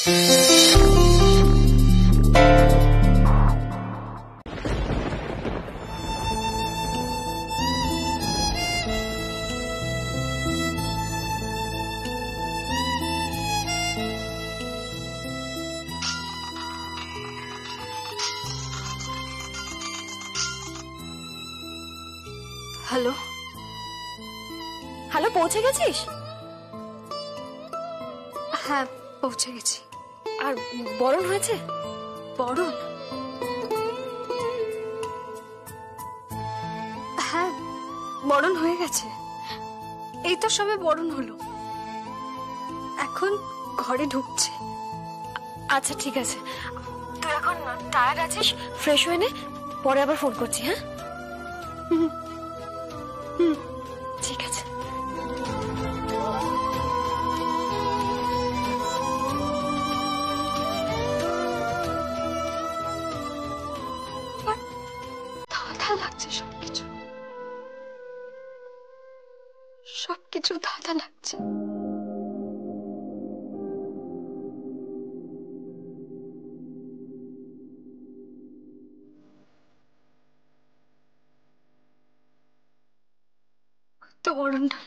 Hello hello, পৌঁছে গেছিস? হ্যাঁ পৌঁছে গেছি। আর বরণ হয়েছে? বরণ? হ্যাঁ বরণ হয়ে গেছে, এই তো সবে বরণ হলো, এখন ঘরে ঢুকছে। আচ্ছা ঠিক আছে, তুই এখন টায়ার্ড আছিস, ফ্রেশ হয়ে নে, পরে আবার ফোন করছি। হ্যাঁ ঠিক আছে। ধাঁধা লাগছে সবকিছু, সবকিছু ধাঁধা লাগছে। তো বরণটা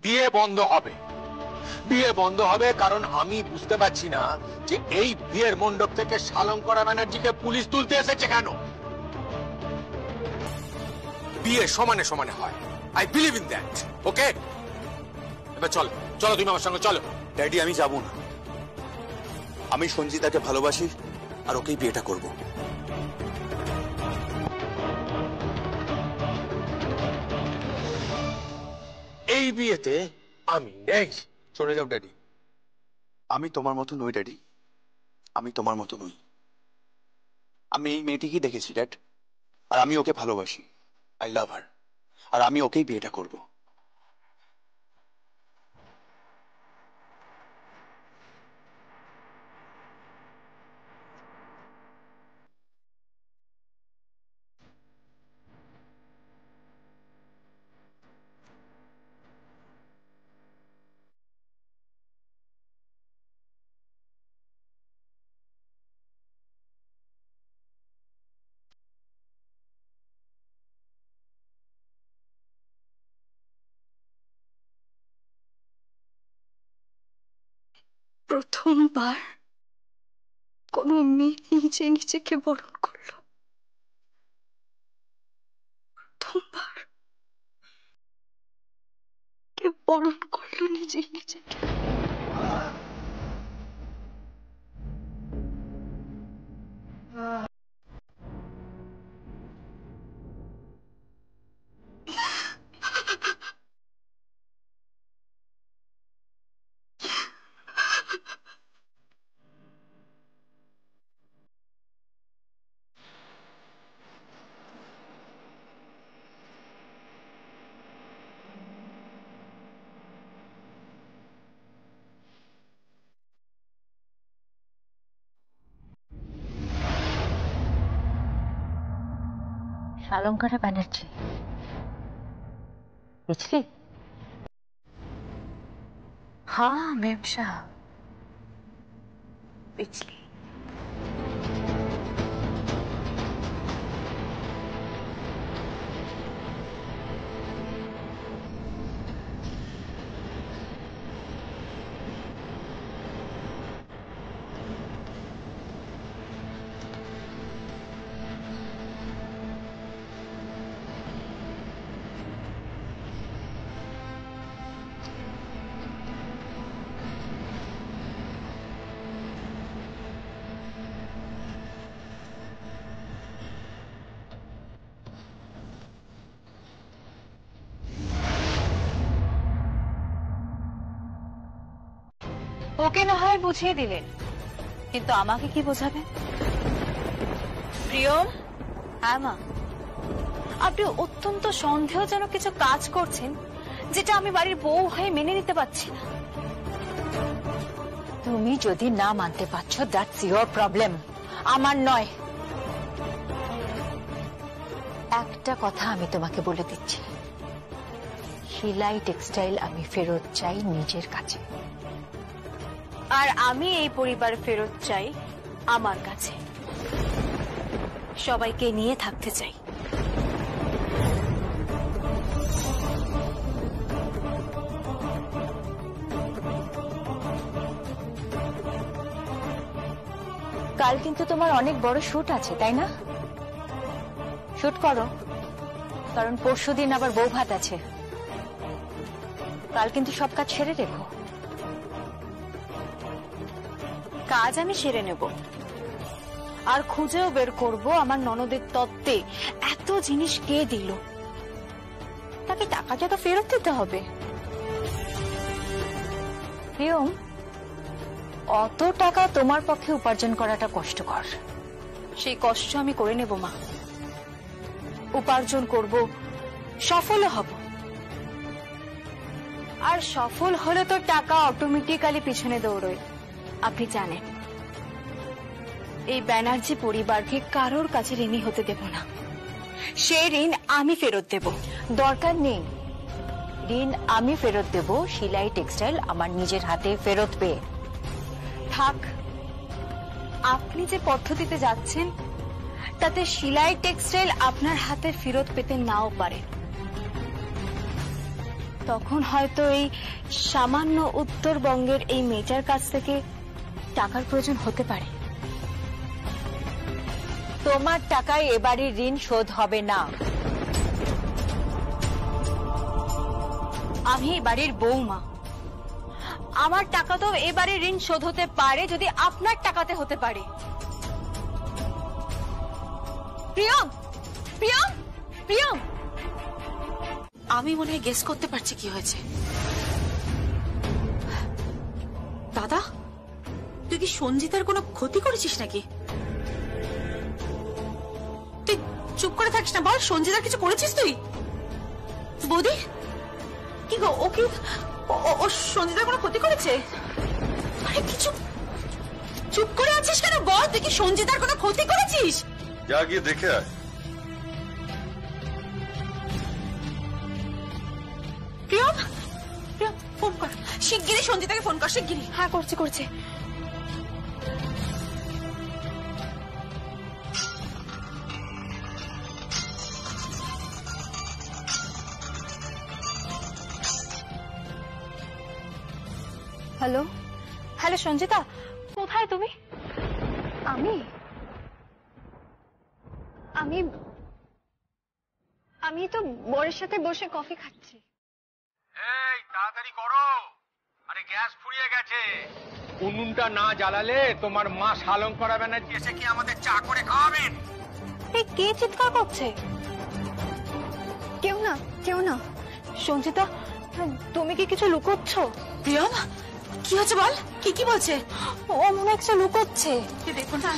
বিয়ে বন্ধ হবে, বিয়ে বন্ধ হবে, কারণ আমি বুঝতে পারছি না যে এই বিয়ের মণ্ডপ থেকে শালঙ্করা ব্যানার্জিকে পুলিশ তুলতে এসেছে কেন। বিয়ে সমানে সমানে হয়, আই বিলিভ ইন দ্যাট। ওকে, এবার চলো চলো, তুমি আমার সঙ্গে চলো। ড্যাডি আমি যাব না, আমি সঞ্জিতাকে ভালোবাসি আর ওকেই বিয়েটা করব। এই বিয়েতে আমি নেই। চলে যাও ড্যাডি, আমি তোমার মতো নই ড্যাডি, আমি তোমার মতো নই। আমি এই মেয়েটিকেই দেখেছি ড্যাড, আর আমি ওকে ভালোবাসি, আই লাভ হার, আর আমি ওকেই বিয়েটা করব। প্রথমবার কোনো মেয়ে নিজে নিজেকে বরণ করলো, প্রথমবার কে বরণ করলো নিজে নিজেকে। शालंकारा बैनर्जी पिछली। हाँ मेम साहब, पिछली। ওকে না হয় বুঝিয়ে দিলেন, কিন্তু আমাকে কি বোঝাবেন? প্রিয়ম। হ্যাঁ মা, আপনি অত্যন্ত সন্দেহজনক কিছু কাজ করছেন, যেটা আমি বাড়ির বউ হয়ে মেনে নিতে পারছি না। তুমি যদি না মানতে পারছো, দ্যাটস ইওর প্রবলেম, আমার নয়। একটা কথা আমি তোমাকে বলে দিচ্ছি, শিলাই টেক্সটাইল আমি ফেরত চাই নিজের কাছে, আর আমি এই পরিবার ফেরত চাই আমার কাছে। সবাইকে নিয়ে থাকতে চাই। কাল কিন্তু তোমার অনেক বড় শুট আছে, তাই না? শুট করো, কারণ পরশুদিন আবার বউ ভাত আছে। কাল কিন্তু সব কাজ সেরে রেখো। কাজ আমি সেরে নেব, আর খুঁজেও বের করব আমার ননদের তত্ত্বে এত জিনিস কে দিল। তাকে টাকাটা তো ফেরত দিতে হবে। প্রিয়ম, অত টাকা তোমার পক্ষে উপার্জন করাটা কষ্টকর। সেই কষ্ট আমি করে নেব মা, উপার্জন করব, সফল হব। আর সফল হলে তো টাকা অটোমেটিক্যালি পিছনে দৌড়য়। আপনি জানেন, এই ব্যানার্জি পরিবারকে কারোর কাছে ঋণী হতে দেব না। সেই ঋণ আমি ফেরত দেব। দরকার নেই, ঋণ আমি ফেরত দেব শিলাই টেক্সটাইল আমার নিজের হাতে ফেরত পেয়ে। থাক, আপনি যে পদ্ধতিতে যাচ্ছেন তাতে শিলাই টেক্সটাইল আপনার হাতে ফেরত পেতে নাও পারে। তখন হয়তো এই সামান্য উত্তরবঙ্গের এই মেয়েটার কাছ থেকে টাকার প্রয়োজন হতে পারে। তোমার টাকায় এবারে ঋণ শোধ হবে না। আমি এই বাড়ির বৌমা, আমার টাকা তো এবারে ঋণ শোধ হতে পারে যদি আপনার টাকাতে হতে পারে। প্রিয়ম, প্রিয়ম, প্রিয়ম, আমি মনে হয় গেস করতে পারছি কি হয়েছে। দাদা, তুই কি সঞ্জিতার কোনো ক্ষতি করেছিস নাকি? তুই চুপ করে থাকিস না, বল সঞ্জিতার কিছু করেছিস তুই? বৌদি, কি গো, ও কি ও সঞ্জিতার কোনো ক্ষতি করেছে? আরে কিছু চুপ করে আছিস কেন? বল, তুই কি সঞ্জিতার কোনো ক্ষতি করেছিস? যা গিয়ে দেখে আয়। প্রিয়ম, প্রিয়ম, ফোন কর শিগগিরই, সঞ্জিতাকে ফোন কর শিগগিরই। হ্যাঁ, করছি করছি। হ্যালো, হ্যালো সঞ্জিতা, কোথায় তুমি? আমি আমি আমি তো বরের সাথে বসে কফি খাচ্ছি। এই তাড়াতাড়ি করো, আরে গ্যাস ফুরিয়ে গেছে। উনুনটা না জ্বালালে তোমার মা শালঙ্করা ব্যানার্জি এসে কি আমাদের চা করে খাওয়াবেন? এই কে চিৎকার করছে? কেউ না, কেউ না। সঞ্জিতা, তুমি কি কিছু লুকোচ্ছ? প্রিয়ম, কি হচ্ছে বল, কি কি বলছে? ও মনে হয় কিছু লুকোচ্ছে। দেখুন না।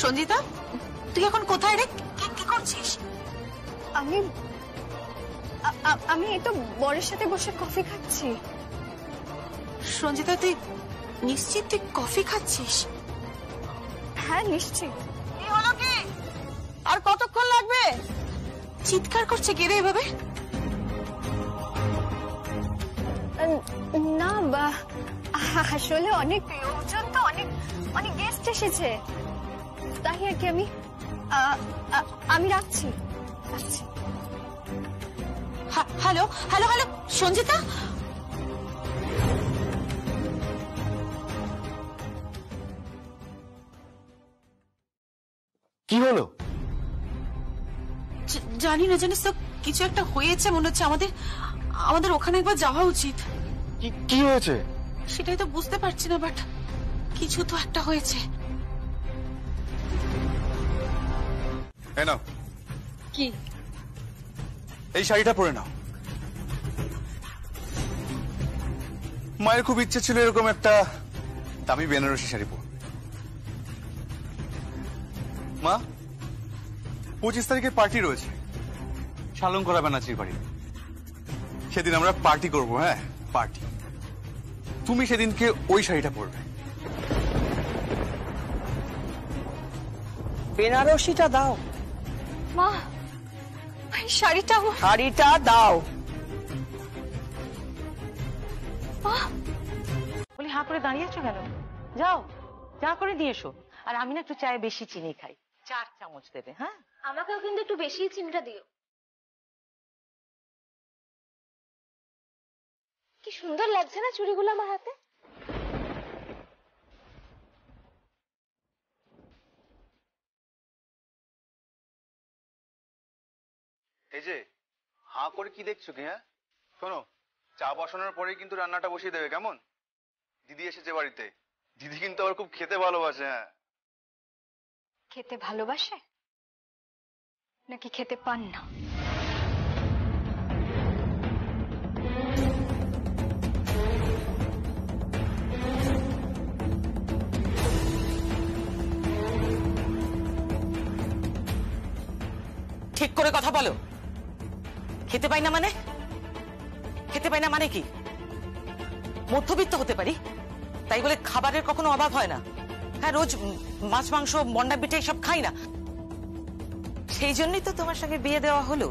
সঞ্জিতা, তুই এখন কোথায় রে? কি করছিস? আমি আমি এই তো বরের সাথে বসে কফি খাচ্ছি। সঞ্জিতা, তুই নিশ্চিত তুই কফি খাচ্ছিস? হ্যাঁ, নিশ্চিত। কি হলো কি? আর কতক্ষণ লাগবে? চিৎকার করছে কে রে এভাবে? না, আসলে অনেক লোকজন তো, অনেক অনেক গেস্ট এসেছে, তাই আর কি। আমি রাখছি। হ্যালো হ্যালো হ্যালো, সঞ্জিতা, কি হলো? জানি না, জানিস তো কিছু একটা হয়েছে মনে হচ্ছে। আমাদের ওখানে একবার যাওয়া উচিত। কি হয়েছে? সেটাই তো বুঝতে পারছি না, বাট কিছু তো একটা হয়েছে। নাও, কি? এই শাড়িটা পরে নাও। মায়ের খুব ইচ্ছে ছিল এরকম একটা আমি বেনারসি শাড়ি পরব। মা 25 তারিখে পার্টি রয়েছে শালঙ্করা ব্যানার্জির বাড়ি। সেদিন আমরা পার্টি করব। হ্যাঁ পার্টি। তুমি সেদিনকে ওই শাড়িটা পরবে। বেনারসিটা দাও। মা এই শাড়িটা শাড়িটা দাও। বলি হাঁ করে দাঁড়িয়ে আছো কেন? যাও চা করে দিয়ে এসো। আর আমি না একটু চায়ে বেশি চিনি খাই, 4 চামচ দেবে। হ্যাঁ আমাকেও কিন্তু একটু বেশি চিনিটা দিও। কি সুন্দর লাগছে না চুড়িগুলো আমার হাতে। এই যে হাঁ করে কি দেখছো কি? হ্যাঁ শোনো, চা বসানোর পরেই কিন্তু রান্নাটা বসিয়ে দেবে, কেমন? দিদি এসেছে বাড়িতে। দিদি কিন্তু আবার খুব খেতে ভালোবাসে। হ্যাঁ খেতে ভালোবাসে নাকি খেতে পান না? ঠিক করে কথা বলো। খেতে পাই না মানে? খেতে পাই না মানে কি? মধ্যবিত্ত হতে পারি তাই বলে খাবারের কখনো অভাব হয় না? হ্যাঁ রোজ মাছ মাংস মন্ডা পিঠে সব খাই না? সেই জন্যই তো তোমার সঙ্গে বিয়ে দেওয়া হলো,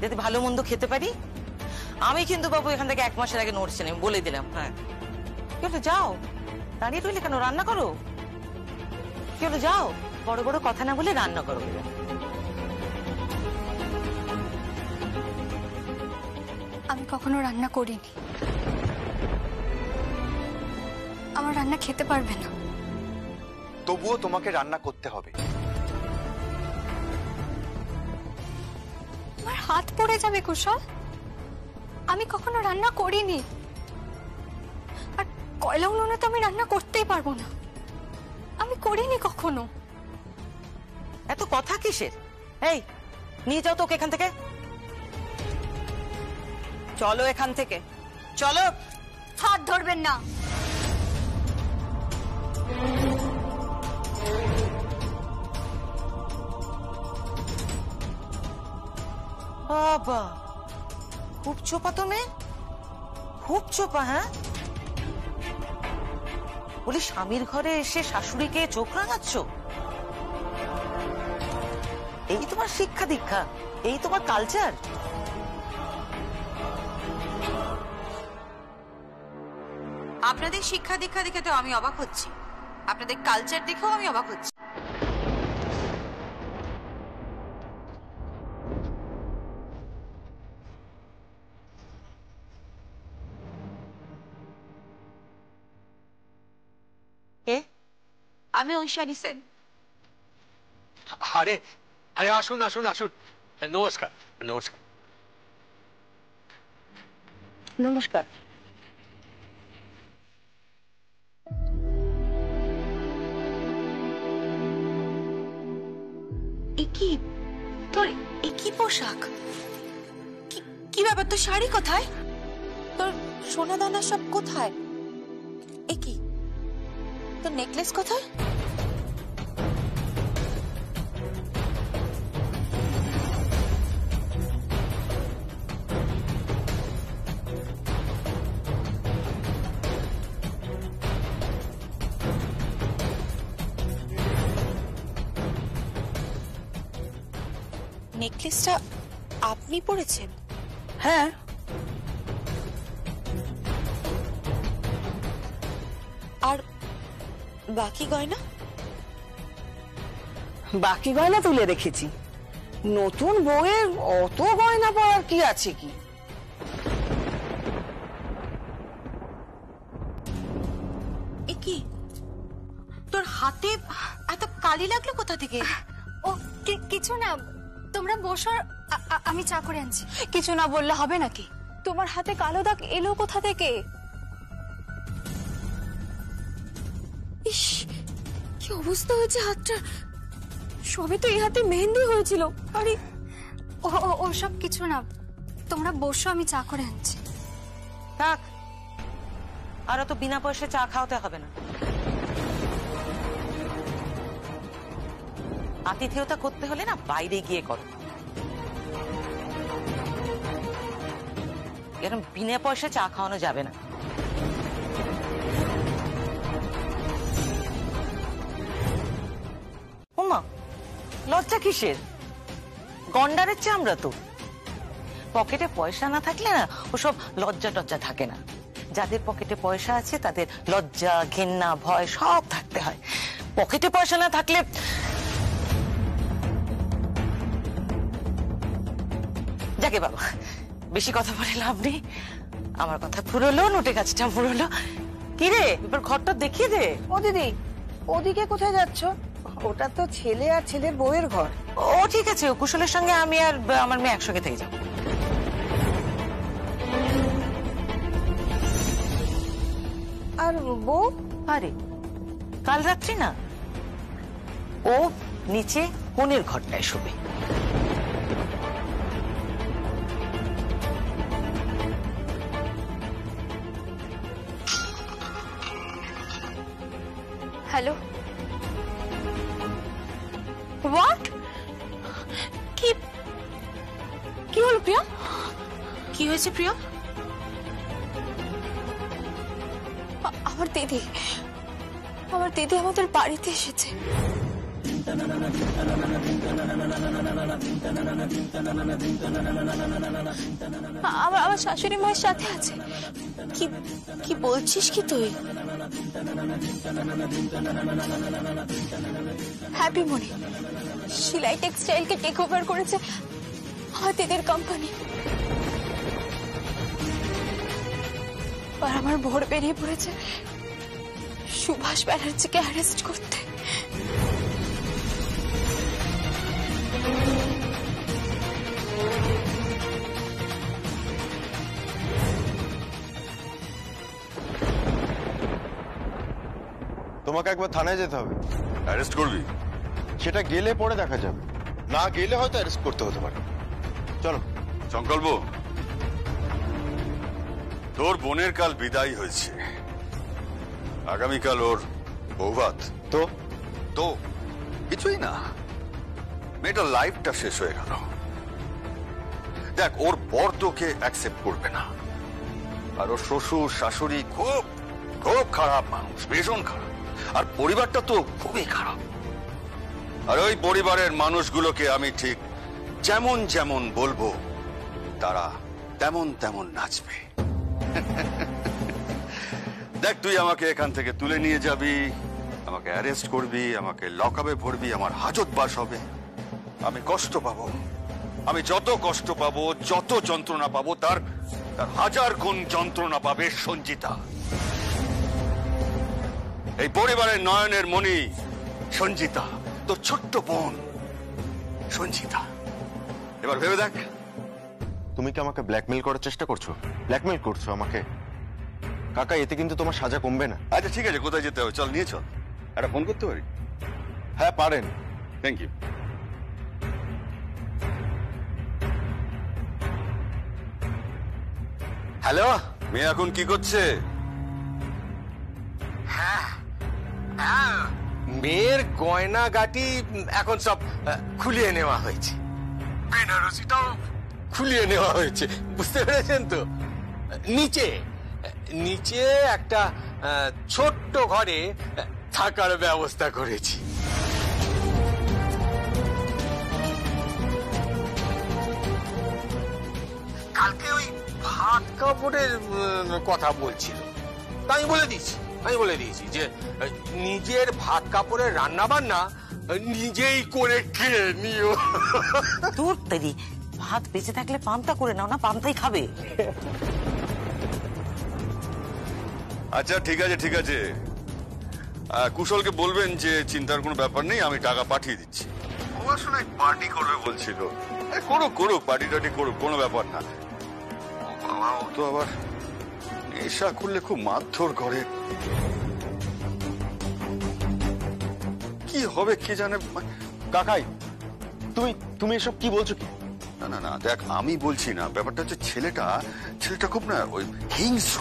যাতে ভালো মন্দ খেতে পারি। আমি কিন্তু বাবু এখান থেকে 1 মাসের আগে নড়ছি না, বলে দিলাম। হ্যাঁ কি হলো, যাও। দাঁড়িয়ে রইলে কেন? রান্না করো। কি হলো, যাও। বড় বড় কথা না বলে রান্না করো। আমি কখনো রান্না করিনি, আমার রান্না খেতে পারবে না। তবুও তোমাকে রান্না করতে হবে। আমার হাত পড়ে যাবে কুশল। আমি কখনো রান্না করিনি, আর কয়লা উনুনে তো আমি রান্না করতেই পারবো না। আমি করিনি কখনো। এত কথা কিসের? এই নিয়ে যাও তোকে এখান থেকে। চলো এখান থেকে, চলো। হাত ধরবেন না। বাবা খুব চোপা তো মেয়ে, খুব চোপা। হ্যাঁ বলি স্বামীর ঘরে এসে শাশুড়িকে চোখ রাঙাচ্ছ? এই তোমার শিক্ষা দীক্ষা? এই তোমার কালচার? আপনাদের শিক্ষা দীক্ষা দেখে তো আমি অবাক হচ্ছি, আপনাদের কালচার দেখেও আমি অবাক হচ্ছি। আমি ঐশানী সেন। আরে আরে আসুন আসুন আসুন। নমস্কার নমস্কার। নমস্কার। কি তোর একই পোশাক? কি ব্যাপার? তোর শাড়ি কোথায়? তোর সোনা দানা সব কোথায়? একই তোর নেকলেস কোথায়? নেকলেসটা আপনি পরেছেন? হ্যাঁ আর বাকি গয়না? বাকি গয়না তুলে রেখেছি। নতুন বউয়ের অত গয়না পরার কি আছে কি? একই তোর হাতে এত কালি লাগলো কোথা থেকে? ও কিছু না, তোমরা বসো, আমি চা করে আনছি। কিছু না বললে হবে নাকি? তোমার হাতে কালো দাগ এলো কোথা থেকে? ইস কি অবস্থা হয়েছে হাতটা। সবে তো এই হাতে মেহেন্দি হয়েছিল। আরে ও সব কিছু না, তোমরা বসো, আমি চা করে আনছি। থাক, আর তো বিনা পয়সা চা খাওয়াতে হবে না। আতিথেয়তা করতে হলে না বাইরে গিয়ে করো। এরকম বিনা পয়সা চা খাওয়ানো যাবে না। ওমা, লজ্জা কিসের? গন্ডারের চামড়া তো। পকেটে পয়সা না থাকলে না ওসব লজ্জা টজ্জা থাকে না। যাদের পকেটে পয়সা আছে তাদের লজ্জা, ঘেন্না, ভয় সব থাকতে হয়। পকেটে পয়সা না থাকলে যাকে বাবা, বেশি কথা বলে লাভ নেই। আমার কথা ফুরোলো, নোটে গাছটা মুড়লো। কি রে, এবার ঘরটা দেখিয়ে দে। ও দিদি, ওদিকে কোথায় যাচ্ছ? ওটা তো ছেলে আর ছেলের বউয়ের ঘর। ও ঠিক আছে, কুশলের সঙ্গে আমি আর আমার মেয়ে একসঙ্গে থেকে যাবো। আর বউ? আরে কাল রাত্রি না, ও নিচে কোণের ঘরটায় শোবে। Hello, what? কি কি হলো প্রিয়া? কি হয়েছে প্রিয়া? আমার দিদি আমাদের বাড়িতে এসেছে। আমার শাশুড়ি মায়ের সাথে আছে। কি কি বলছিস কি তুই? হ্যাপি মনি সেলাই টেক্সটাইলকে টেক ওভার করেছে আমার দিদির কোম্পানি। আর আমার ভোর বেরিয়ে পড়েছে সুভাষ ব্যানার্জিকে অ্যারেস্ট করতে। তোমাকে একবার থানায় যেতে হবে। অ্যারেস্ট করবি? সেটা গেলে পরে দেখা যাবে, না গেলে হয়তো অ্যারেস্ট করতে হতে পারে। চলো। সংকল্প, তোর বোনের কাল বিদায় হয়েছে, আগামীকাল ওর বৌভাত। তো তো কিছুই না, মেয়েটার লাইফটা শেষ হয়ে গেল। দেখ, ওর বর তোকে অ্যাকসেপ্ট করবে না, আর ওর শ্বশুর শাশুড়ি খুব খুব খারাপ মানুষ, ভীষণ খারাপ, আর পরিবারটা তো খুবই খারাপ। আর ওই পরিবারের মানুষগুলোকে আমি ঠিক যেমন যেমন বলবো তারা তেমন তেমন নাচবে। দেখ, তুই আমাকে এখান থেকে তুলে নিয়ে যাবি, আমাকে অ্যারেস্ট করবি, আমাকে লকআপে ভরবি, আমার হাজত বাস হবে, আমি কষ্ট পাবো। আমি যত কষ্ট পাবো, যত যন্ত্রণা পাবো, তার 1000 গুণ যন্ত্রণা পাবে সঞ্জিতা। এই পরিবারের নয়নের মণি সঞ্জিতা, তোর ছোট্ট বোন সঞ্জিতা। এবার ভেবে দেখ। তুমি কি আমাকে ব্ল্যাকমেল করার চেষ্টা করছো? ব্ল্যাকমেল করছো আমাকে? কাকা, এতে কিন্তু তোমার সাজা কমবে না। আচ্ছা ঠিক আছে, কোথায় যেতে হবে চল, নিয়ে চল। একটা ফোন করতে পারি? হ্যাঁ পারেন। Thank you. হ্যালো, মেয়ে এখন কি করছে? মেয়ের গয়না গাটি এখন সব খুলিয়ে নেওয়া হয়েছে, বেনারসিটাও খুলিয়ে নেওয়া হয়েছে, বুঝতে পেরেছেন তো? নিচে নিচে একটা ছোট্ট ঘরে থাকার ব্যবস্থা করেছি। কালকে ওই ভাত কাপড়ের কথা বলছিল, তা আমি বলে দিয়েছি যে নিজের ভাত কাপড়ের রান্না বান্না নিজেই করে খেয়ে নিও। তোর তেরি, ভাত বেঁচে থাকলে পান্তা করে নাও না, পান্তাই খাবে। আচ্ছা ঠিক আছে ঠিক আছে, কুশলকে বলবেন যে চিন্তার কোনো ব্যাপার নেই, আমি টাকা পাঠিয়ে দিচ্ছি। ও আসলে পার্টি করবে বলছিল, করুক পার্টি টাটি করুক, কোনো ব্যাপার না। বাবা, ও তো আবার নেশা করলে খুব মারধর করে, কি হবে কে জানে। কাকাই, তুমি এসব কি বলছো? কি না না না, দেখ আমি বলছি না, ব্যাপারটা হচ্ছে ছেলেটা খুব না ওই হিংস্র,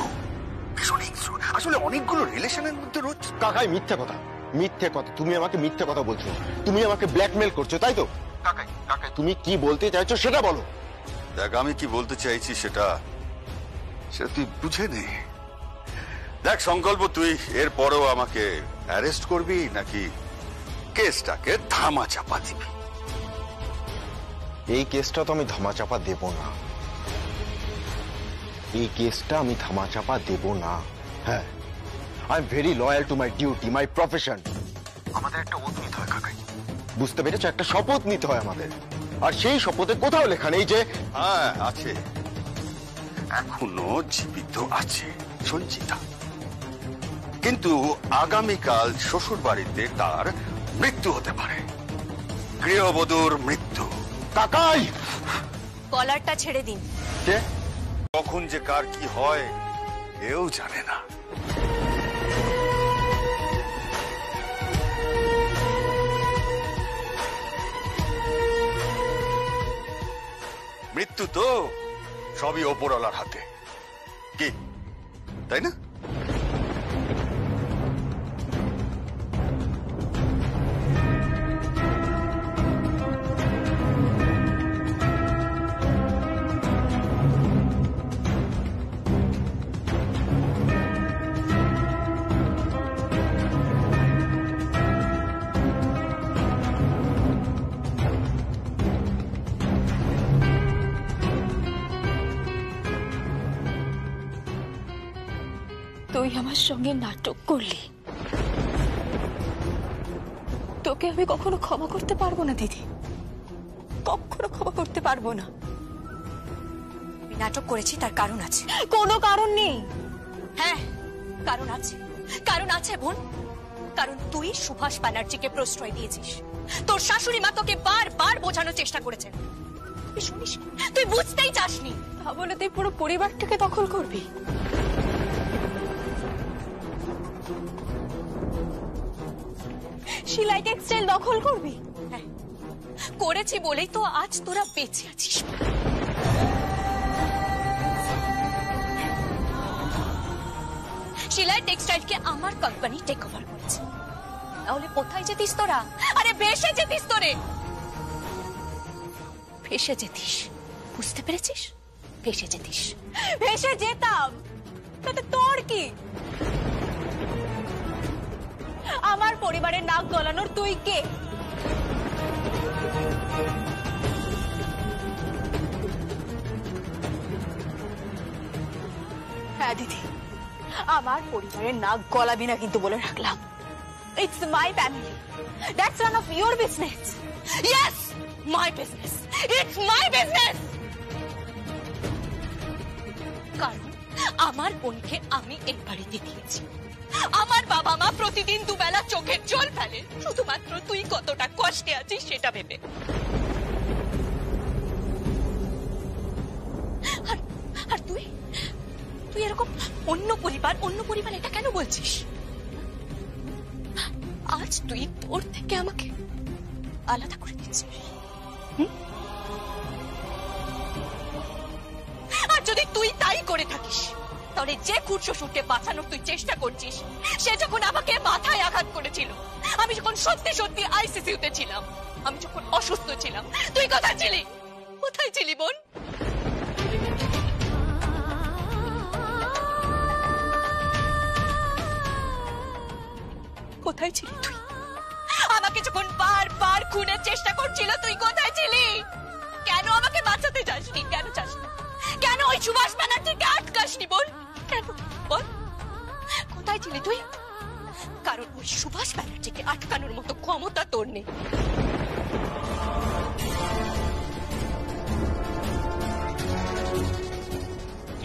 ভীষণ হিংস্র। আসলে অনেকগুলো রিলেশনের মধ্যে রয়েছে। কাকাই মিথ্যা কথা, মিথ্যে কথা, তুমি আমাকে মিথ্যে কথা বলছো, তুমি আমাকে ব্ল্যাকমেল করছো, তাই তো? কাকাই কাকাই তুমি কি বলতে চাইছো সেটা বলো। দেখ আমি কি বলতে চাইছি সেটা তুই বুঝে নে। দেখ সংকল্প, তুই এরপরেও আমাকে অ্যারেস্ট করবি নাকি কেসটাকে ধামা চাপা দিবি? এই কেসটা তো আমি ধামাচাপা দেব না, এই কেসটা আমি ধামাচাপা দেব না। হ্যাঁ, I am very loyal to my duty, my profession. আমাদের একটা ওথ নিতে হয় কাকাই, বুঝতে পেরেছো? একটা শপথ নিতে হয় আমাদের, আর সেই শপথে কোথাও লেখা নেই যে হ্যাঁ আছে, এখনো জীবিত আছে সঞ্চিতা, কিন্তু আগামীকাল শ্বশুর বাড়িতে তার মৃত্যু হতে পারে, গৃহবধূর মৃত্যু। কাকাই কলারটা ছেড়ে দিন। কে কখন যে কার কি হয় কেউ জানে না। মৃত্যু তো সবই ওপরওয়ালার হাতে, কি তাই না? তুই আমার সঙ্গে নাটক করলি, তোকে আমি কখনো ক্ষমা করতে পারবো না দিদি, কখনো ক্ষমা করতে পারবো না। আমি নাটক করেছি, তার কারণ আছে। কোনো কারণ নেই। হ্যাঁ কারণ আছে, কারণ আছে বোন। কারণ তুই সুভাষ ব্যানার্জিকে প্রশ্রয় দিয়েছিস। তোর শাশুড়ি মা তোকে বারবার বোঝানোর চেষ্টা করেছেন, তুই শুনিস, তুই বুঝতেই চাসনি। তা বলে তুই পুরো পরিবারটাকে দখল করবি? শিলাই টেক্সটাইল দখল করবি? হ্যাঁ করেছি বলেই তো আজ তোরা বেঁচে আছিস। শিলাই টেক্সটাইলকে আমার কোম্পানি টেক ওভার করেছে, তাহলে কোথায় যেতিস তোরা? আরে ভেসে যেতিস তোরে, ভেসে যেতিস, বুঝতে পেরেছিস? ভেসে যেতিস। ভেসে যেতাম, তাতে তোর কি? আমার পরিবারের নাক গলানোর তুই কে? হ্যাঁ দিদি, আমার পরিবারের নাক গলাবি না কিন্তু বলে রাখলাম। It's my family, that's none of your business. Yes, my business, it's my business. কারণ আমার বোনকে আমি এই বাড়িতে দিয়েছি। আমার বাবা মা প্রতিদিন দুবেলা চোখের জল ফেলে শুধুমাত্র তুই কতটা কষ্টে আছিস সেটা ভেবে। আর তুই তুই এরকম অন্য পরিবার এটা কেন বলছিস? আজ তুই তোর থেকে আমাকে আলাদা করে দিচ্ছিস। আর যদি তুই তাই করে থাকিস, তাহলে যে খুদ শ্বশুরকে বাঁচানোর তুই চেষ্টা করছিস, সে যখন আমাকে মাথায় আঘাত করেছিল, আমি যখন সত্যি সত্যি আইসিইউতে ছিলাম, আমি যখন অসুস্থ ছিলাম, তুই কোথায় ছিলি? কোথায় ছিলি বোন? কোথায় ছিলি তুই? আমাকে যখন বারবার খুনের চেষ্টা করছিল, তুই কোথায় ছিলি? কেন আমাকে বাঁচাতে যাসনি? কেন চাসনি? কেন ওই সুভাষ ব্যানার্জিকে আটকাসনি বল? কেন বল, কোথায় ছিলি তুই? কারণ ওই সুভাষ ব্যানার্জিকে আটকানোর মতো ক্ষমতা তোর নেই।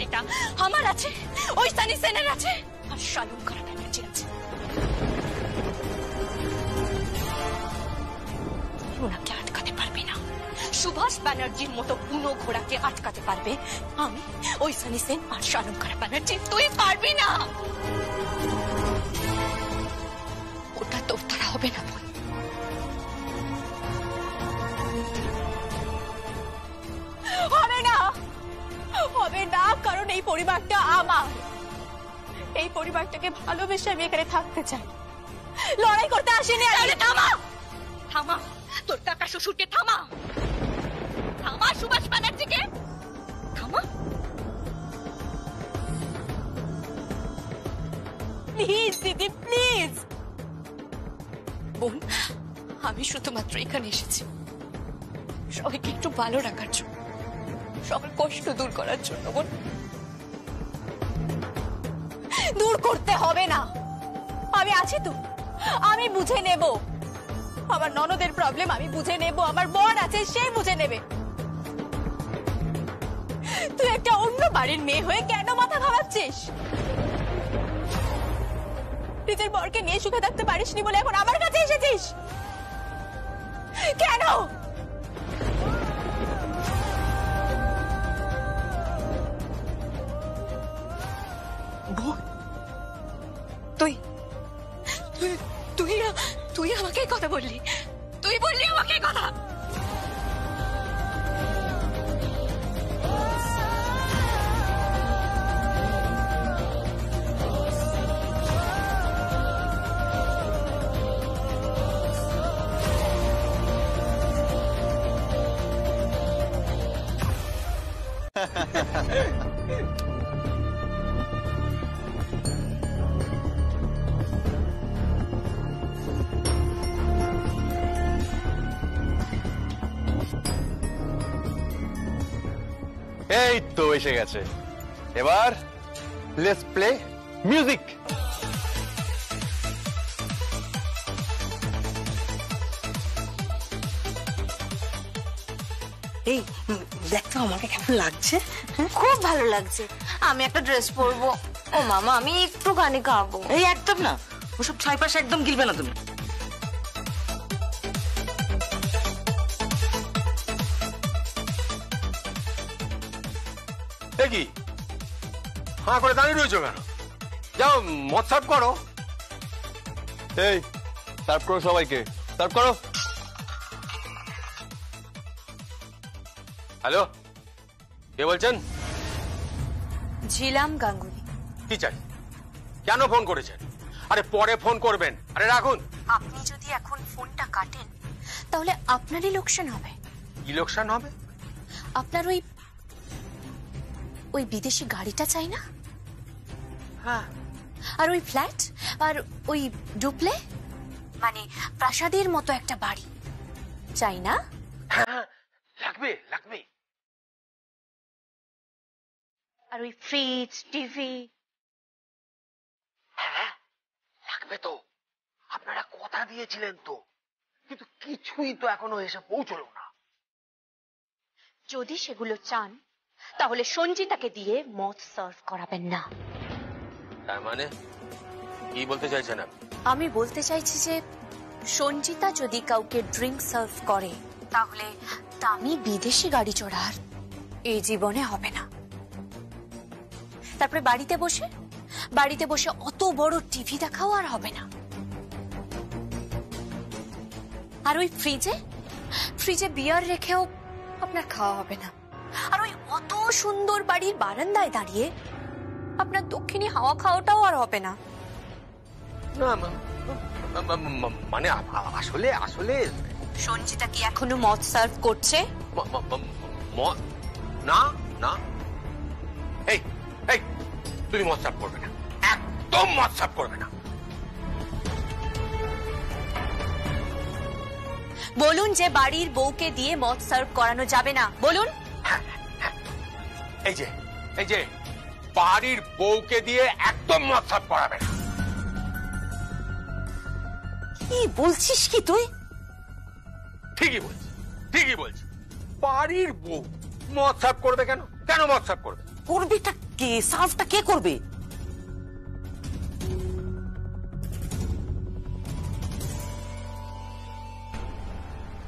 এটা আমার আছে, ওই সানি সেনের আছে, আর শালুঙ্কারা ব্যানার্জি আছে। ওনাকে আটকাতে পারবে না। সুভাষ ব্যানার্জির মতো পুনো ঘোড়াকে আটকাতে পারবে আমি, ওই সানি সেন আর শালুঙ্কারা ব্যানার্জি। তুই পারবি না। ওটা তোর দ্বারা হবে না বোন। হবে না, হবে না, কারণ এই পরিবারটা আমার। এই পরিবারটাকে ভালোবেসে আমি এখানে থাকতে চাই। লড়াই করতে আসেনি। আরে থামা থামা, তোর কাকা শ্বশুরকে থামা, থামা সুভাষ ব্যানার্জিকে থামা। প্লিজ দিদি প্লিজ। বোন, আমি শুধুমাত্র এখানে এসেছি সবাইকে একটু ভালো রাখার জন্য, সবার কষ্ট দূর করার জন্য। বোন, দূর করতে হবে না, আমি আছি তো, আমি বুঝে নেব। আমার ননদের প্রবলেম আমি বুঝে নেব, আমার বর আছে সে বুঝে নেবে। তুই একটা অন্য বাড়ির মেয়ে হয়ে কেন মাথা ঘামাচ্ছিস? নিজের বরকে নিয়ে সুখে থাকতে পারিসনি বলে এখন আমার কাছে এসেছিস কেন? তুই তুই তুই আমাকে কথা বললি, তুই বললি আমাকে কথা। এই তো এসে গেছে, এবার লেটস প্লে মিউজিক। এই দেখ তো আমাকে কেমন লাগছে। খুব ভালো লাগছে। আমি একটা ড্রেস পরবো। ও মামা, আমি একটুখানি খাবো। এই একদম না, ওসব ছাই পাশে একদম গিলবে না তুমি। দেখি হাঁ করে দাঁড়িয়ে রয়েছো কেন? যাও মদ সার্ভ করো। এই সার্ভ করো, সবাইকে সার্ভ করো। হ্যালো, কে বলছেন? ঝিলাম গাঙ্গুলি। কি চাই? কেন ফোন করেছেন? আরে পরে ফোন করবেন। আরে রাখুন। আপনি যদি এখন ফোনটা কাটেন তাহলে আপনারই লোকসান হবে। কি লোকসান হবে? আপনার ওই বিদেশি গাড়িটা চাই না? হ্যাঁ। আর ওই ফ্ল্যাট আর ওই ডুপ্লে মানে প্রাসাদের মতো একটা বাড়ি চাই না? হ্যাঁ, লাগবে লাগবে। আর ওই ফ্রিজ টিভি? হ্যাঁ লাগবে তো। আপনারা কথা দিয়েছিলেন তো, কিন্তু কিছুই তো এখনো এসে পৌঁছলো না। যদি সেগুলো চান তাহলে সঞ্জিতাকে দিয়ে মদ সার্ভ করাবেন না। তার মানে কি বলতে চাইছেন আপনি? আমি বলতে চাইছি যে সঞ্জিতা যদি কাউকে ড্রিঙ্ক সার্ভ করে তাহলে দামি বিদেশি গাড়ি চড়ার এই জীবনে হবে না। তারপরে বাড়িতে বসে অত বড় টিভি দেখাও আর হবে না। আর ওই ফ্রিজে বিয়ার রেখেও আপনার খাওয়া হবে না। আর ওই অত সুন্দর বাড়ির বারান্দায় দাঁড়িয়ে আপনার দক্ষিণী হাওয়া খাওয়াটাও আর হবে না। না মানে আসলে আসলে সঞ্জিতা কি এখনো মদ সার্ভ করছে? না না, এই এই তুমি মদ সার্ভ করবে না, একদম মদ সার্ভ করবে না। বলুন যে বাড়ির বউকে দিয়ে মদ সার্ভ করানো যাবে না, বলুন। এই যে বাড়ির বউকে দিয়ে একদম মদ সার্ভ করাবে না। কি বলছিস কি তুই? ঠিকই বলছি। বাড়ির বউ মদ সার্ভ করবে কেন? কেন মদ সার্ভ করবে? করবেটা কে? সার্ভটা কে করবে?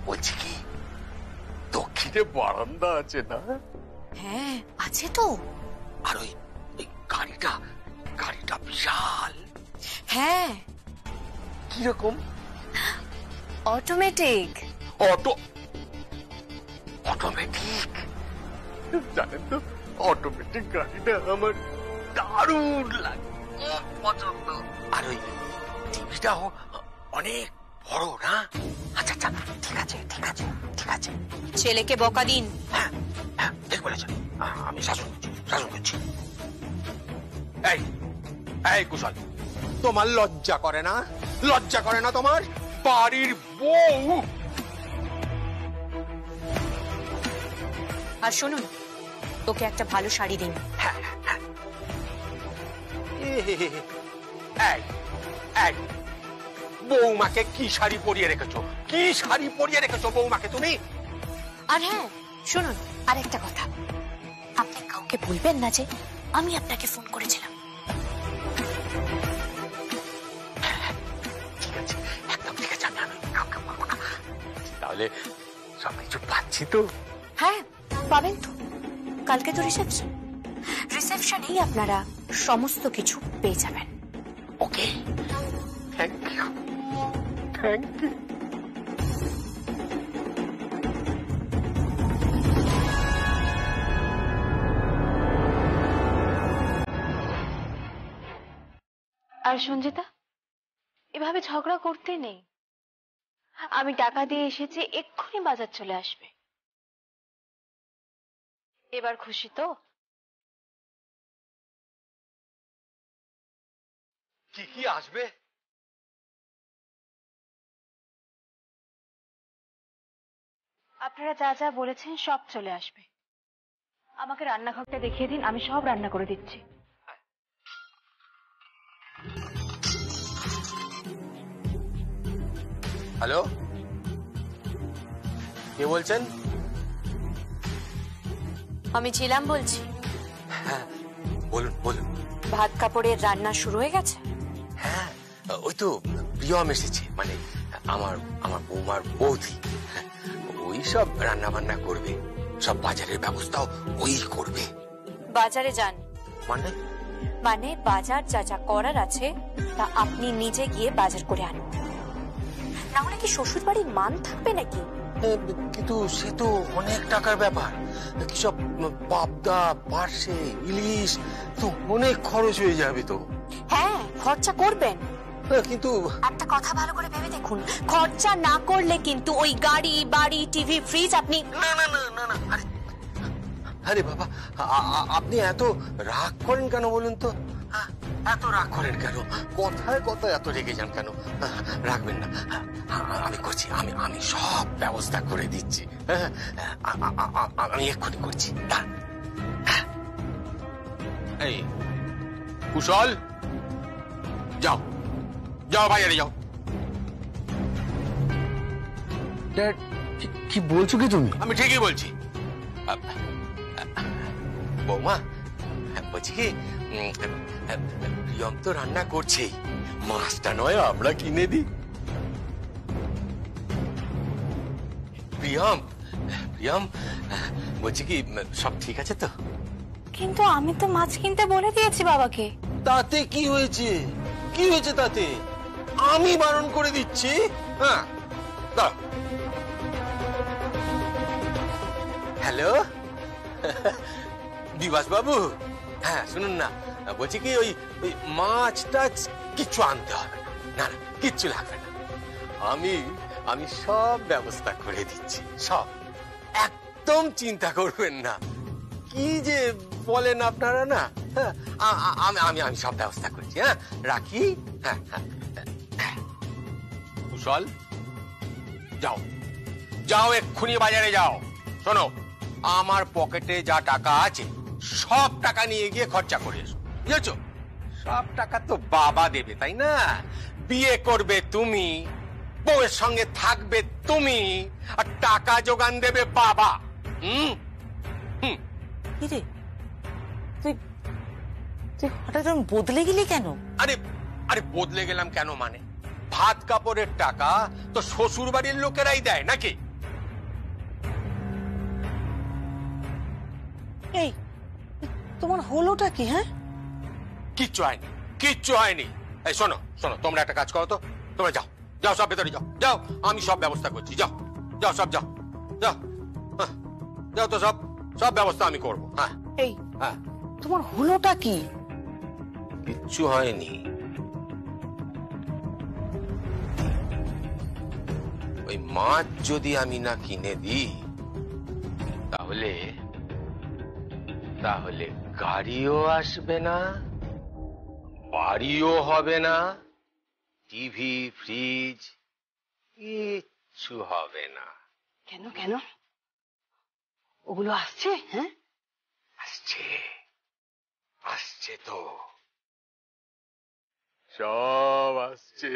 বলছি কি, দক্ষিণে বারান্দা আছে না? হ্যাঁ আছে তো। আর ওই গাড়িটা বিশাল। হ্যাঁ। কিরকম? অটোমেটিক। অটোমেটিক? জানেন তো, অটোমেটিক গাড়িটা আমার দারুণ লাগে, পছন্দ। আর ওই টিভিটাও অনেক বড় না? আচ্ছা আচ্ছা, ঠিক আছে ঠিক আছে ঠিক আছে। ছেলেকে বকা দিন। হ্যাঁ হ্যাঁ, ঠিক বলেছেন। আমি শাসন করছি। এই এই কুশল, তোমার লজ্জা করে না? লজ্জা করে না তোমার? বাড়ির বউ। আর শুনুন, তোকে একটা ভালো শাড়ি দিন। এই এই, বৌমাকে কি শাড়ি পরিয়ে রেখেছো? কি শাড়ি পরিয়ে রেখেছো বৌমাকে তুমি? আর হ্যাঁ শুনুন, আর একটা কথা, আপনি কাউকে বলবেন না যে আমি আপনাকে ফোন করেছিলাম। ঠিক আছে, একদম ঠিক আছে, আমি কাউকে বলবো না। তাহলে সবকিছু পাচ্ছি তো? হ্যাঁ পাবেন তো। কালকে তো রিসেপশন, রিসেপশনেই আপনারা সমস্ত কিছু পেয়ে যাবেন। ওকে, থ্যাংক ইউ থ্যাংক ইউ। আর সঞ্জিতা, এভাবে ঝগড়া করতে নেই। আমি টাকা দিয়ে এসেছি, এক্ষুনি বাজার চলে আসবে। এবার খুশি তো? কি কি আসবে? আপনারা যা যা বলেছেন সব চলে আসবে। আমাকে রান্নাঘরটা দেখিয়ে দিন, আমি সব রান্না করে দিচ্ছি। হ্যালো, কে বলছেন? আমি ছিলাম বলছি। হ্যাঁ বলুন বলুন। ভাত কাপড়ের রান্না শুরু হয়ে গেছে? হ্যাঁ, ওই তো প্রিয়ম এসেছে, মানে আমার আমার বৌমার বৌদি। ওই সব রান্না বান্না করবে, সব বাজারের ব্যবস্থাও ওই করবে। বাজারে যান? মানে? মানে বাজার যা যা করার আছে তা আপনি নিজে গিয়ে বাজার করে আনুন, না হলে কি শ্বশুর বাড়ির মান থাকবে নাকি? কিন্তু সে তো অনেক টাকার ব্যাপার, কি সব পাবদা, পার্শে, ইলিশ, তো অনেক খরচ হয়ে যাবে তো। হ্যাঁ খরচা করবেন, কিন্তু একটা কথা ভালো করে ভেবে দেখুন, খরচা না করলে কিন্তু ওই গাড়ি, বাড়ি, টিভি, ফ্রিজ আপনি না না না না না, আরে বাবা, আপনি এত রাগ করেন কেন বলুন তো? এত রাগ করেন কেন? কথায় কথায় এত রেগে যান কেন? রাখবেন না, আমি করছি, আমি সব ব্যবস্থা করে দিচ্ছি। আমি এক্ষুনি করছি। এই কুশল, যাও যাও বাজারে যাও। ড্যাড, কি বলছো কি তুমি? আমি ঠিকই বলছি। বৌমা বলছি কি, প্রিয়ম তো রান্না করছেই, মাছটা নয় আমরা কিনে দিই। প্রিয়ম প্রিয়ম বলছি কি, সব ঠিক আছে তো? কিন্তু আমি তো মাছ কিনতে বলে দিয়েছি বাবাকে। তাতে কি হয়েছে? কি হয়েছে তাতে? আমি বারণ করে দিচ্ছি। হ্যাঁ দাঁড়াও। হ্যালো দিবাস বাবু, হ্যাঁ শুনুন না, বলছি কি ওই মাছ টাছ কিচ্ছু আনতে হবে না, না না কিচ্ছু লাগবে না, আমি সব ব্যবস্থা করে দিচ্ছি, সব, একদম চিন্তা করবেন না। কি যে বলেন আপনারা না, হ্যাঁ আমি সব ব্যবস্থা করছি। হ্যাঁ রাখি। হ্যাঁ হ্যাঁ, কুশল যাও যাও, এক্ষুনি বাজারে যাও। শোনো, আমার পকেটে যা টাকা আছে সব টাকা নিয়ে গিয়ে খরচা করে এসো, বুঝেছো? সব টাকা তো বাবা দেবে, তাই না? বিয়ে করবে তুমি, বউয়ের সঙ্গে থাকবে তুমি, আর টাকা যোগান দেবে বাবা। কিরে, তুই তুই হঠাৎ বদলে গেলি কেন? আরে আরে বদলে গেলাম কেন মানে, ভাত কাপড়ের টাকা তো শ্বশুর বাড়ির লোকেরাই দেয় নাকি? এই তোমার হলোটা কি? হ্যাঁ কিচ্ছু হয়নি, কিচ্ছু হয়নি। এই শোনো শোনো, তোমরা একটা কাজ করো তো, তোমরা যাও যাও, সব ভেতরে যাও যাও, আমি সব ব্যবস্থা করছি, যাও যাও সব যাও যাও, যাও তো, সব সব ব্যবস্থা আমি করবো। হ্যাঁ এই হ্যাঁ, তোমার হলোটা কি? কিচ্ছু হয়নি। ওই মাছ যদি আমি না কিনে দিই তাহলে তাহলে গাড়িও আসবে না, বাড়িও হবে না, টিভি ফ্রিজ কিচ্ছু হবে না। কেন কেন ওগুলো আসছে? হ্যাঁ আসছে, আসছে তো, সব আসছে,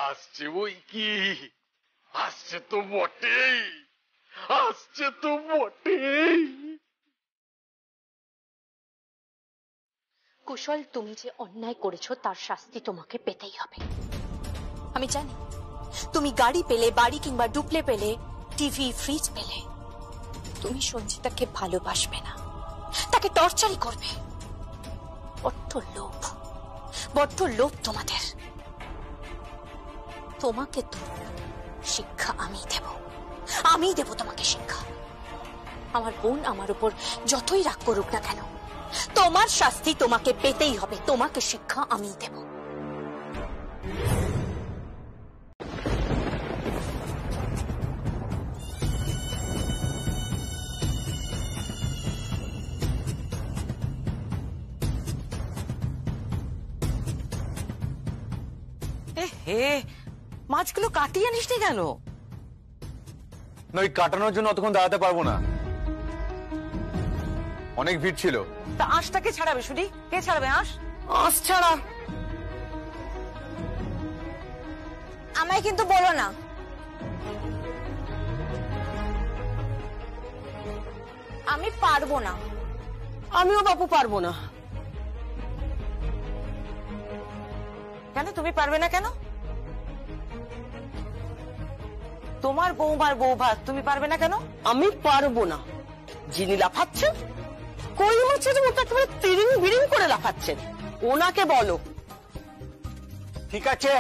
আসছে বই কি, আসছে তো বটেই, আসছে তো বটেই। কুশল, তুমি যে অন্যায় করেছো তার শাস্তি তোমাকে পেতেই হবে। আমি জানি তুমি গাড়ি পেলে, বাড়ি কিংবা ডুপ্লে পেলে, টিভি ফ্রিজ পেলে, তুমি সঞ্চিতাকে ভালোবাসবে না, তাকে টর্চারই করবে। বড্ড লোভ তোমাদের। তোমাকে তো শিক্ষা আমি দেব তোমাকে শিক্ষা। আমার বোন আমার উপর যতই রাগ করুক না কেন, তোমার শাস্তি তোমাকে পেতেই হবে, তোমাকে শিক্ষা আমি দেব। হে, মাছগুলো কাটিয়ে আনিস নি কেন? না, ওই কাটানোর জন্য অতক্ষণ দাঁড়াতে পারবো না, অনেক ভিড় ছিল। তা আঁশটা কে ছাড়াবে? শুনি, কে ছাড়াবে আঁশ? আঁশ ছাড়া আমায় কিন্তু বলো না। আমি পারবো না। আমিও বাপু পারবো না। কেন তুমি পারবে না? কেন তোমার বৌমার বউ ভাত, তুমি পারবে না কেন? আমি পারবো না। যিনি লাফাচ্ছেন কই মাছের মতো একেবারে তিরিং বিরিং করে লাফাচ্ছেন, ওনাকে বলো। ঠিক আছে,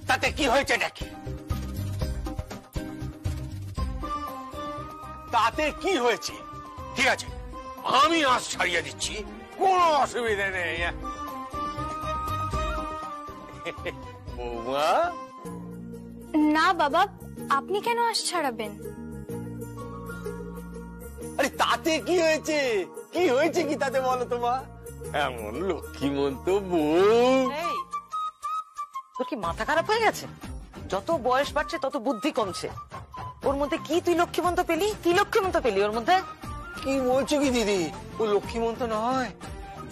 তাতে কি হয়েছে নাকি? তাতে কি হয়েছে? ঠিক আছে, আমি আজ ছাড়িয়ে দিচ্ছি, কোনো অসুবিধা নেই। বৌমা, না বাবা, আপনি কেন আঁশ ছাড়াবেন? আরে তাতে কি হয়েছে? কি হয়েছে কি তাতে বলো তো মা? এমন লক্ষ্মীমন্ত বউ। এই, তোর কি মাথা খারাপ হয়ে গেছে? যত বয়স বাড়ছে তত বুদ্ধি কমছে। ওর মধ্যে কি তুই লক্ষ্মীমন্ত পেলি? কি লক্ষ্মীমন্ত পেলি ওর মধ্যে? কি বলছো কি দিদি? ও লক্ষ্মীমন্ত নয়,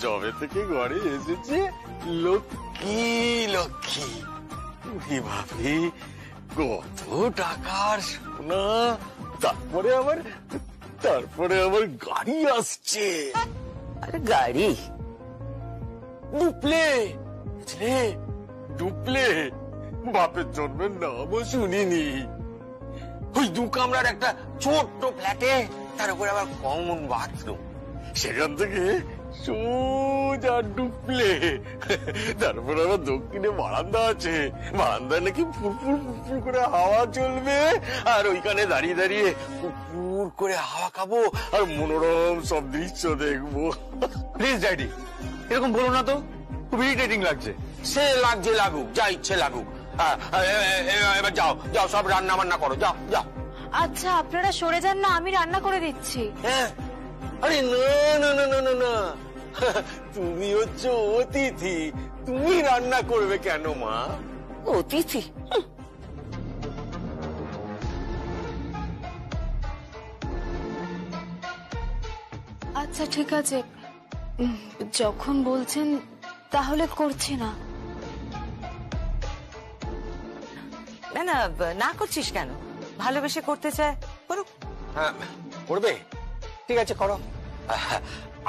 যবে থেকে ঘরে এসেছে লক্ষ্মী ভাবি, কত টাকার সোনা, তারপরে আবার গাড়ি আসছে। আরে গাড়ি? ডুপ্লে, বুঝলে, ডুপ্লে। বাপের জন্মের নামও শুনিনি। ওই 2 কামরার একটা ছোট্ট ফ্ল্যাটে, তার উপরে আবার কমন বাথরুম, সেখান থেকে সোজা ডুপ্লে। তারপর আবার দক্ষিণে বারান্দা আছে, বারান্দায় নাকি ফুরফুর ফুরফুর করে হাওয়া চলবে, আর ওইখানে দাঁড়িয়ে দাঁড়িয়ে ফুরফুর করে হাওয়া খাবো আর মনোরম সব দৃশ্য দেখবো। প্লিজ ড্যাডি, এরকম বলো না তো, খুব ইরিটেটিং লাগছে। সে লাগছে লাগুক, যা ইচ্ছে লাগুক। এবার যাও, সব রান্না বান্না করো, যাও। আচ্ছা আপনারা সরে যান না, আমি রান্না করে দিচ্ছি। হ্যাঁ, আরে না, তুমি হচ্ছে অতিথি, তুমি রান্না করবে কেন মা? অতিথি? আচ্ছা ঠিক আছে, যখন বলছেন তাহলে করছি না। না, না করছিস কেন? ভালোবেসে করতে চায়, করুক। হ্যাঁ, করবে, ঠিক আছে করো।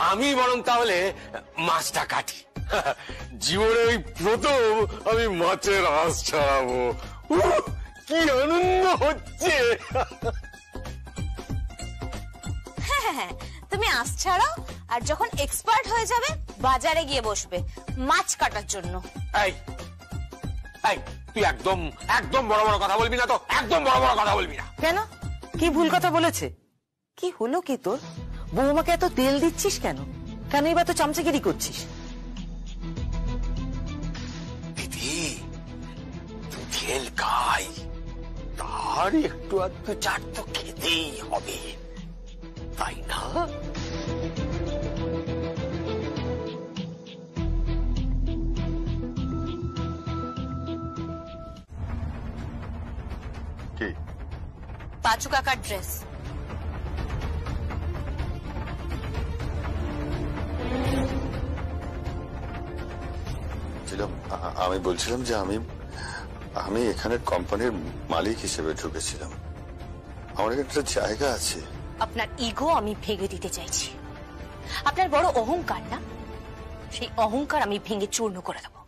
আমি বরং তাহলে মাছটা কাটি। জীবনে ওই প্রথম আমি মাছের আঁশ ছাড়াবো। কি আনন্দ হচ্ছে! হ্যাঁ, তুমি আঁশ ছাড়াও, আর যখন এক্সপার্ট হয়ে যাবে বাজারে গিয়ে বসবে মাছ কাটার জন্য। এই তুই একদম বড় বড় কথা বলবি না তো, একদম বড় বড় কথা বলবি না। কেন? কি ভুল কথা বলেছে? কি হলো কি তোর? বৌমাকে এত তেল দিচ্ছিস কেন? কেন এবার তো চামচাগিরি করছিস? দিদি খেল খাই, তার একটু আধটু চাট তো খেতেই হবে, তাই না? কি পাঁচু কাকার ড্রেস। আমি বলছিলাম যে আমি এখানে কোম্পানির মালিক হিসেবে ঢুকেছিলাম, আমার একটা জায়গা আছে। আপনার ইগো আমি ভেঙে দিতে চাইছি। আপনার বড় অহংকার না, সেই অহংকার আমি ভেঙে চূর্ণ করে দেবো।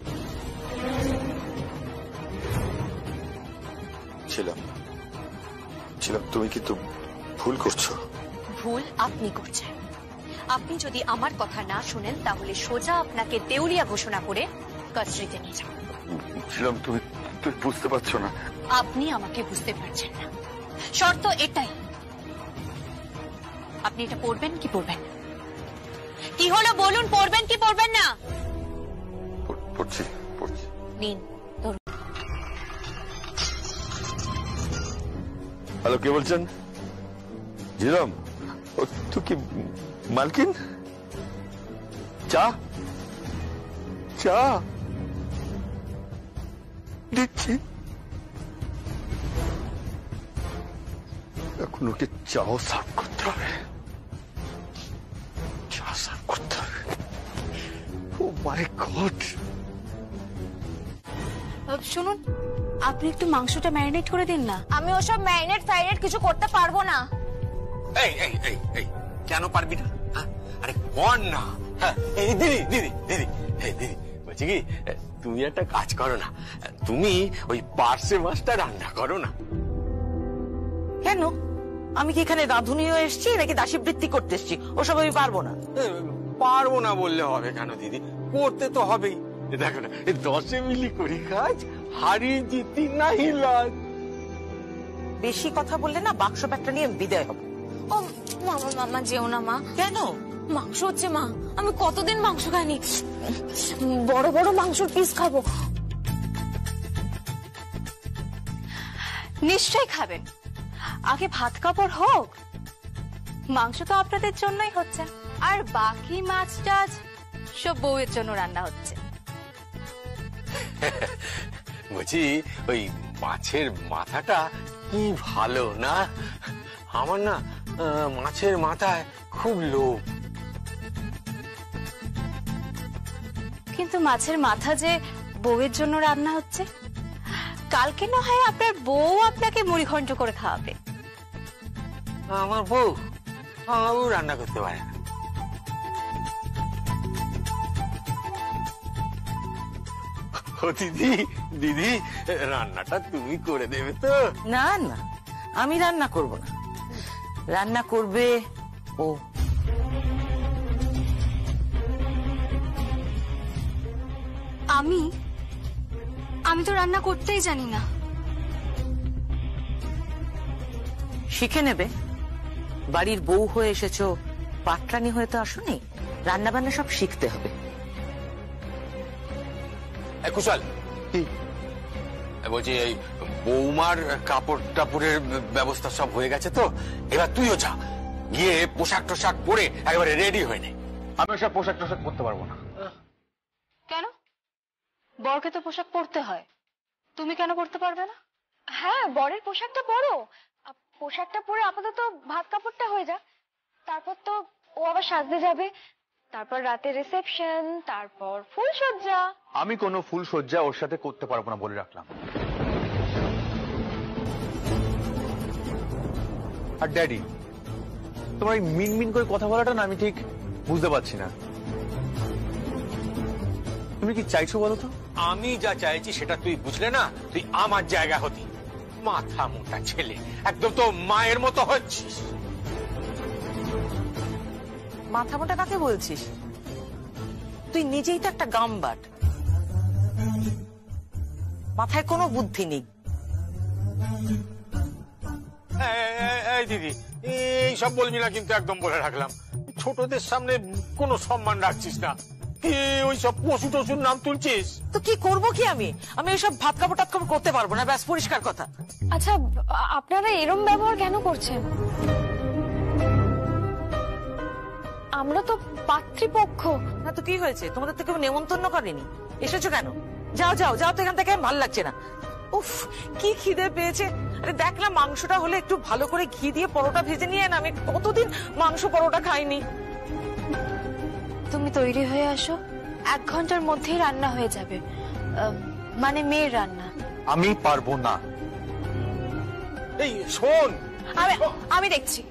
ছিলাম তুমি কিন্তু ভুল করছো। ভুল আপনি করছেন। আপনি যদি আমার কথা না শুনেন তাহলে সোজা আপনাকে দেউলিয়া ঘোষণা করে কাস্টডিতে নিয়ে যাব। ছিলাম তুমি বুঝতে পারছো না। আপনি আমাকে বুঝতে পারছেন না। শর্ত এটাই, আপনি এটা পড়বেন কি পড়বেন না? কি হলো বলুন, পড়বেন কি পড়বেন না? পড়ছি। নিন ধরুন। হ্যালো, কে বলছেন? ঝিলম, তুই কি মালকিন? চা দিচ্ছি। এখন ওকে চাও সার্ভ করতে হবে, চা সার্ভ করতে হবে। ও মাই গড। শুনুন, আপনি একটু মাংসটা ম্যারিনেট করে দিন না। আমি ওসব ম্যারিনেট ফ্যারিনেট কিছু করতে পারবো না। এই এই এই এই কেন পারবি না? আরে কর না। এই দিদি বলছি কি, তুমি একটা কাজ করো না, তুমি ওই পার্সে মাছটা রান্না করো না। কেন? আমি কি এখানে রাঁধুনি হয়ে এসছি নাকি দাসী বৃত্তি করতে এসছি? ওসব আমি পারবো না। পারবো না বললে হবে কেন দিদি, করতে তো হবেই। দেখো না, 10 মিলি করি কাজ, হারি জিতি নাহি লাজ। বেশি কথা বললে না বাক্স ব্যাগটা নিয়ে বিদায় হবো। ও মামা যেও না মা। কেন? মাংস হচ্ছে মা, আমি কতদিন মাংস খাইনি, বড় বড় মাংসের পিস খাবো। নিশ্চয়ই খাবেন, আগে ভাত কাপড় হোক। মাংস তো আপনাদের জন্যই হচ্ছে, আর বাকি মাছ টাছ সব বউয়ের জন্য রান্না হচ্ছে। বলছি ওই মাছের মাথাটা কি ভালো না? আমার না মাছের মাথায় খুব লোভ। কিন্তু মাছের মাথা যে বউয়ের জন্য রান্না হচ্ছে, কালকে না হয় আপনার বউ আপনাকে মুড়িঘণ্ট করে খাওয়াবে। আমার বউ রান্না করতে পারে না। দিদি রান্নাটা তুমি করে দেবে তো? না, আমি রান্না করব না, রান্না করবে ও। আমি তো রান্না করতেই জানি না। শিখে নেবে, বাড়ির বউ হয়ে এসেছো, পাটরানি হয়ে তো আসোনি। রান্না বান্না সব শিখতে হবে। কুশল, বলছি এই বৌমার কাপড় টাপড়ের ব্যবস্থা সব হয়ে গেছে তো? এবার তুইও যা, গিয়ে পোশাক টোশাক পরে একেবারে রেডি হয়ে নে। আমি সব পোশাক টোশাক পরতে পারবো না। কেন? বরকে তো পোশাক পরতে হয়, তুমি কেন পরতে পারবে না? হ্যাঁ, বরের পোশাকটা পরো, পোশাকটা পরে আপাতত ভাত কাপড়টা হয়ে যাক, তারপর তো ও আবার সাজতে যাবে, তারপর রাতে রিসেপশন, তারপর ফুলসজ্জা। আমি কোনো ফুলসজ্জা ওর সাথে করতে পারবো না বলে রাখলাম। আর ড্যাডি, তোমার এই মিনমিন করে কথা বলাটা না আমি ঠিক বুঝতে পারছি না। তুমি কি চাইছো বলো তো? আমি যা চাইছি সেটা তুই বুঝলে না? তুই আমার জায়গা হতি। মাথা মোটা ছেলে, একদম তো মায়ের মতো হচ্ছিস। মাথা মোটা কাকে বলছিস? তুই নিজেই তো একটা গামবাট, মাথায় কোনো বুদ্ধি নেই। এই দিদি, এই সব বলবি না কিন্তু, একদম বলে রাখলাম। ছোটদের সামনে কোনো সম্মান রাখছিস না। কি ওই সব পশু টশুর নাম তুলছিস? তো কি করব কি আমি আমি এসব ভাত কাপড় টাত কাপড় করতে পারবো না, ব্যাস পরিষ্কার কথা। আচ্ছা আপনারা এরম ব্যবহার কেন করছেন? আমরা তো পাত্রীপক্ষ। না তো কি হয়েছে, তোমাদের থেকে নেমন্তন্ন করেনি? এসেছো কেন? যাও যাও যাও তো এখান থেকে, ভালো লাগছে না। উফ কি খিদে পেয়েছে। আরে দেখ না, মাংসটা হলে একটু ভালো করে ঘি দিয়ে পরোটা ভেজে নিয়ে না, আমি কতদিন মাংস পরোটা খাইনি। তুমি তৈরি হয়ে আসো, 1 ঘন্টার মধ্যেই রান্না হয়ে যাবে, মানে মেয়ের রান্না। আমি পারবো না। এই শোন, আমি দেখছি।